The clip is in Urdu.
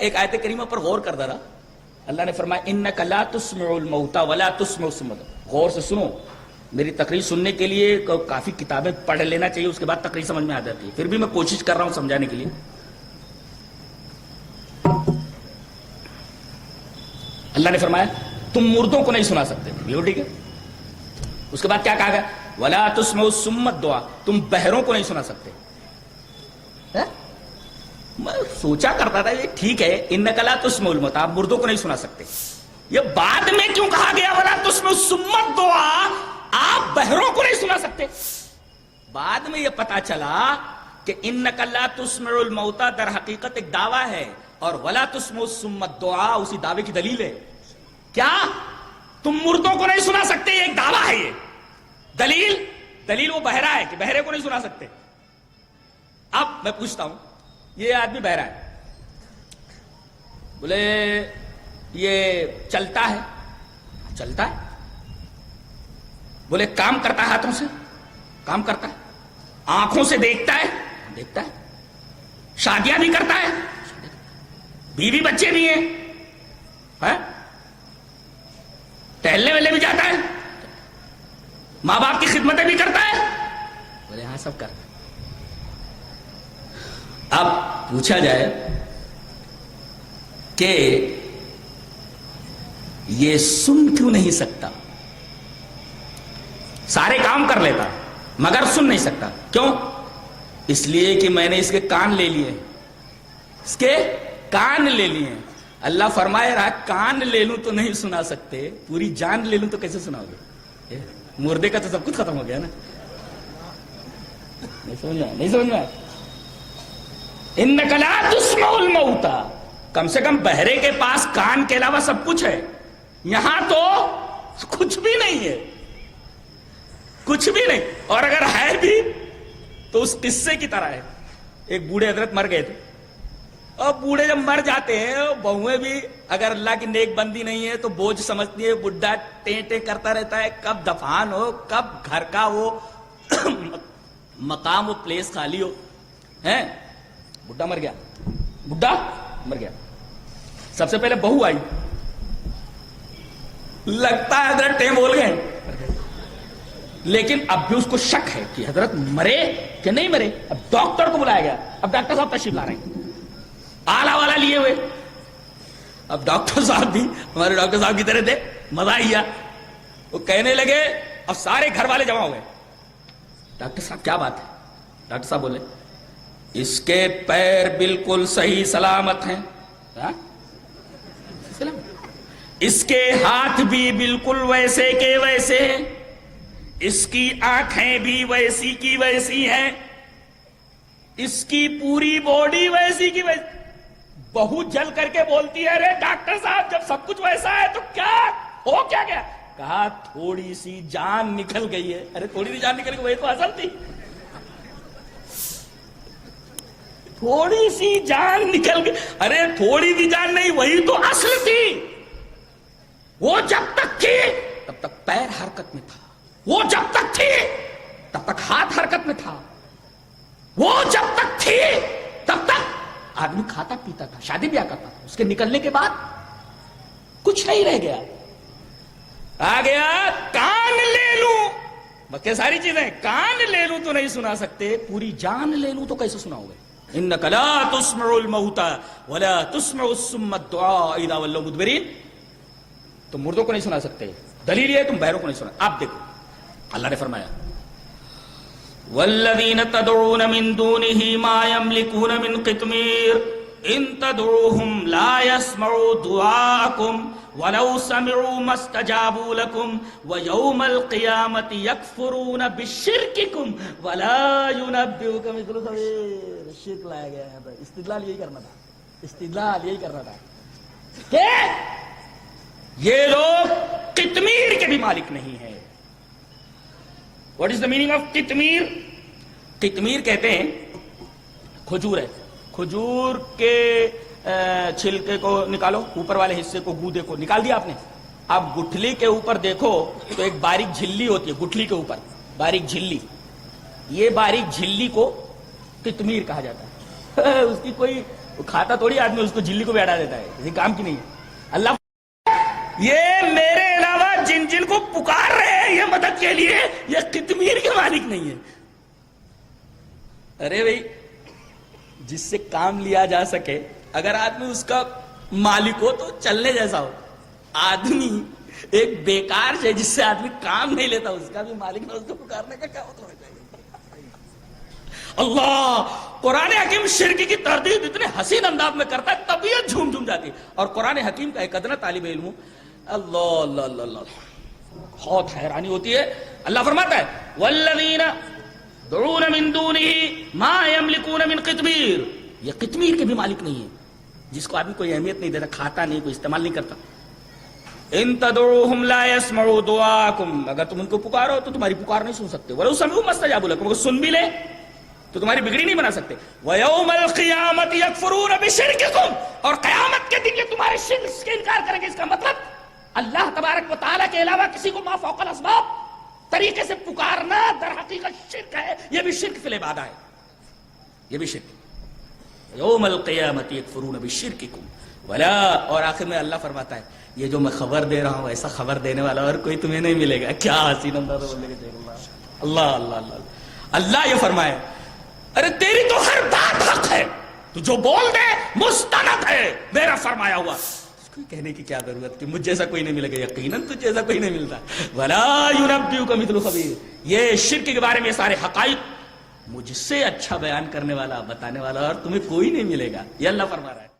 ایک آیت کریمہ پر غور کر ذرا. اللہ نے فرمایا انک لا تسمع الموتى ولا تسمع الصم. غور سے سنو. میری تقریر سننے کے لیے کافی کتابیں پڑھ لینا چاہیے, اس کے بعد تقریر سمجھ میں آ جاتی ہے. پھر بھی میں کوشش کر رہا ہوں سمجھانے کے لیے. اللہ نے فرمایا تم مردوں کو نہیں سنا سکتے, یہ ٹھیک ہے. اس کے بعد کیا کہا گیا؟ ولا تسمع الصم الدعاء, تم بہروں کو نہیں سنا سکتے. میں سوچا کرتا تھا یہ ٹھیک ہے, انک لا تسمع الموتى, آپ مردوں کو نہیں سنا سکتے. یہ بعد میں کیوں کہا گیا ولا تسمع الصم الدعاء, آپ بہروں کو نہیں سنا سکتے؟ بعد میں یہ پتا چلا کہ انک لا تسمع الموتى در حقیقت ایک دعویٰ ہے, اور ولا تسمع الصم الدعاء اسی دعوے کی دلیل ہے. کیا تم مردوں کو نہیں سنا سکتے؟ یہ ایک دعویٰ ہے. یہ دلیل وہ بہرا ہے کہ بہرے کو نہیں سنا سکتے. اب میں پوچھتا ہوں, یہ آدمی بہرا ہے, بولے یہ چلتا ہے, چلتا ہے. بولے کام کرتا ہے, ہاتھوں سے کام کرتا ہے, آنکھوں سے دیکھتا ہے, دیکھتا ہے, شادیاں بھی کرتا ہے, بیوی بچے بھی ہیں, ٹہلنے والے بھی جاتا ہے, ماں باپ کی خدمتیں بھی کرتا ہے. بولے ہاں سب کرتا ہے. اب پوچھا جائے کہ یہ سن کیوں نہیں سکتا؟ سارے کام کر لیتا مگر سن نہیں سکتا. کیوں؟ اس لیے کہ میں نے اس کے کان لے لیے, اس کے کان لے لیے. اللہ فرمائے رہا کان لے لوں تو نہیں سنا سکتے, پوری جان لے لوں تو کیسے سناؤ گے؟ مردے کا تو سب کچھ ختم ہو گیا نا. نہیں سمجھ میں, نہیں سمجھ میں. انک لا تسمع الموتى, کم سے کم بہرے کے پاس کان کے علاوہ سب کچھ ہے, یہاں تو کچھ بھی نہیں ہے, کچھ بھی نہیں. اور اگر ہے بھی تو اس قصے کی طرح ہے. ایک بوڑھے حضرت مر گئے تھے, اور بوڑھے جب مر جاتے ہیں, بہویں بھی اگر اللہ کی نیک بندی نہیں ہے تو بوجھ سمجھتی ہے. بڈھا ٹیں ٹیں کرتا رہتا ہے, کب دفان ہو, کب گھر کا وہ مقام و پلیس خالی ہو. ہیں بڈھا مر گیا, بڈھا مر گیا. سب سے پہلے بہو آئی, لگتا ہے حضرت ٹیں بول گئے, لیکن اب بھی اس کو شک ہے کہ حضرت مرے کہ نہیں مرے. اب ڈاکٹر کو بلایا گیا, اب ڈاکٹر صاحب تشریف لا رہے ہیں آلہ والا لیے ہوئے. اب ڈاکٹر صاحب بھی ہمارے ڈاکٹر صاحب کی طرح تھے, مزہ آیا. وہ کہنے لگے, اب سارے گھر والے جمع ہوئے. ڈاکٹر صاحب کیا بات ہے؟ ڈاکٹر صاحب بولے اس کے پیر بالکل صحیح سلامت ہیں, اس کے ہاتھ بھی بالکل ویسے کے ویسے ہیں, اس کی آنکھیں بھی ویسی کی ویسی ہیں, اس کی پوری باڈی ویسی کی ویسی. بہو جل کر کے بولتی ہے ارے ڈاکٹر صاحب جب سب کچھ ویسا ہے تو کیا ہو کیا گیا؟ کہا تھوڑی سی جان نکل گئی ہے. ارے تھوڑی سی جان نکل گئی, وہی تو اصل تھی. تھوڑی سی جان نکل گئی, ارے تھوڑی سی جان نہیں, وہی تو اصل تھی. وہ جب تک تھی تب تک پیر حرکت میں تھا, وہ جب تک تھی تب تک ہاتھ حرکت میں تھا, وہ جب تک تھی تب تک آدمی کھاتا پیتا تھا, شادی بیاہ کرتا تھا. اس کے نکلنے کے بعد کچھ نہیں رہ گیا. آ گیا کان لے لوں, بکے ساری چیزیں, کان لے لوں تو نہیں سنا سکتے, پوری جان لے لوں تو کیسے سناؤ گے؟ انک لا تسمع الموتى ولا تسمع الصم الدعاء اذا ولوا مدبرین. تم مردوں کو نہیں سنا سکتے, دلیل یہ ہے تم بہروں کو نہیں سنا. آپ دیکھو اللہ نے فرمایا والذین تدعون من دونه ما يملكون من قطمیر ان تدعوهم لا يسمعوا دعاءكم ولو سمعوا ما استجابوا لكم ويوم القيامة يكفرون بشرككم ولا ينبئك مثل خبير. شرک لایا گیا ہے, استدلال یہی کرنا تھا, استدلال یہی کرنا تھا کہ یہ لوگ قطمیر کے بھی مالک نہیں ہیں. What is the meaning of قطمیر؟ قطمیر کہتے ہیں کھجور ہے, کھجور کے چھلکے کو نکالو, اوپر والے حصے کو گودے کو نکال دیا آپ نے. اب گٹھلی کے اوپر دیکھو تو ایک باریک جھلی ہوتی ہے, گٹھلی کے اوپر باریک جھلی, یہ باریک جھلی کو قطمیر کہا جاتا ہے. اس کی کوئی وہ کھاتا تھوڑی آدمی اس کو جھلی کو بھی ہٹا دیتا ہے, کسی کام کی نہیں ہے. اللہ یہ میرے علاوہ جن جن کو پکار رہے ہیں یہ مدد کے لیے, یہ قطمیر کے مالک نہیں ہے. ارے بھائی جس سے کام لیا جا سکے, اگر آدمی اس کا مالک ہو تو چلنے جیسا ہو. آدمی ایک بیکار ہے جس سے آدمی کام نہیں لیتا, اس کا بھی مالک نہ, اس کو پکارنے کا کیا ہوتا ہے. اللہ قرآن حکیم شرک کی تردید اتنے حسین انداز میں کرتا ہے, طبیعت جھوم جھوم جاتی ہے. اور قرآن حکیم کا ایک ادنا طالب علم ہوں, اللہ اللہ اللہ اللہ, بہت حیرانی ہوتی ہے. اللہ فرماتا ہے والذین دعون من دونہ ما یملکون من قطمیر, یہ قطمیر کے بھی مالک نہیں ہے, جس کو آدمی کوئی اہمیت نہیں دیتا, کھاتا نہیں, کوئی استعمال نہیں کرتا. ان تدعوہم لا یسمعوا دعاءکم, اگر تم ان کو پکارو تو تمہاری پکار نہیں سن سکتے. ولو سمعوا ما استجابوا لکم, اگر سن بھی لے تو تمہاری بگڑی نہیں بنا سکتے. وَيَوْمَ الْقِيَامَةِ يَكْفُرُونَ بِشِرْكِكُمْ, اور قیامت کے دن یہ تمہارے شرک سے انکار کریں گے. اس کا مطلب اللہ تبارک و تعالیٰ کے علاوہ کسی کو ما فوق الاسباب طریقے سے پکارنا در حقیقت شرک ہے. یہ بھی شرک فی العبادہ ہے, یہ بھی شرک. یوم القیامت یکفرون بشرککم ولا, اور آخر میں اللہ فرماتا ہے یہ جو میں خبر دے رہا ہوں ایسا خبر دینے والا اور کوئی تمہیں نہیں ملے گا. کیا حسین انداز ہے بندے کے. اللہ اللہ اللہ اللہ یہ فرمائے ارے تیری تو ہر بات حق ہے, تو جو بول دے مستند ہے میرا فرمایا ہوا. اس کو کہنے کی کیا ضرورت کہ مجھ جیسا کوئی نہیں ملے گا. یقیناً تجھ جیسا کوئی نہیں ملتا. ولا ينبئك مثل خبیر, یہ شرک کے بارے میں سارے حقائق مجھ سے اچھا بیان کرنے والا, بتانے والا اور تمہیں کوئی نہیں ملے گا. یہ اللہ فرما رہا ہے.